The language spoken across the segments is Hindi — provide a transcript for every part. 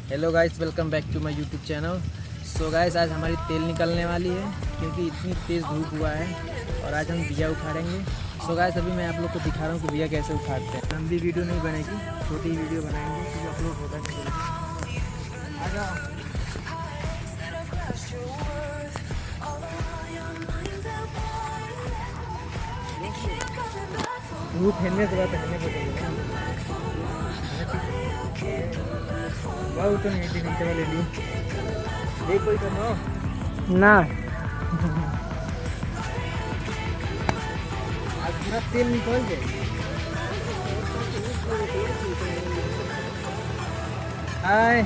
Hello guys, welcome back to my YouTube channel. So guys, आज हमारी तेल निकलने वाली है क्योंकि इतनी तेज़ धूप हुआ है और आज हम बिया उखाड़ेंगे। सो गाइस, अभी मैं आप लोग को दिखा रहा हूँ कि बिया कैसे उखाड़ते हैं। लंबी वीडियो नहीं बनेगी, छोटी वीडियो बनाएंगे क्योंकि अपलोड होता नहीं। धूप हेलने के बाद पहनने पड़ेगा ना। बहुत तो नहीं नीचे वाले लिए देख कोई करना ना। आज पूरा तेल निकल जाए। हाय,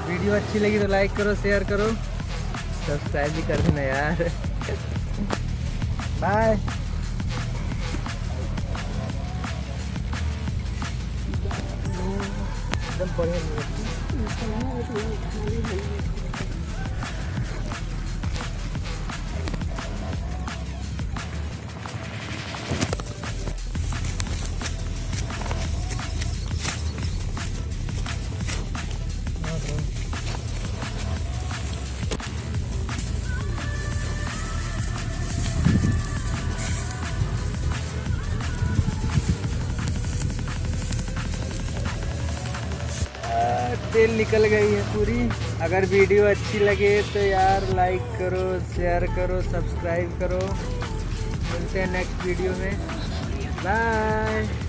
वीडियो अच्छी लगी तो लाइक करो, शेयर करो, सब्सक्राइब भी कर देना यार। बाय। एकदम बढ़िया। तेल निकल गई है पूरी। अगर वीडियो अच्छी लगे तो यार लाइक करो, शेयर करो, सब्सक्राइब करो। मिलते हैं नेक्स्ट वीडियो में। बाय।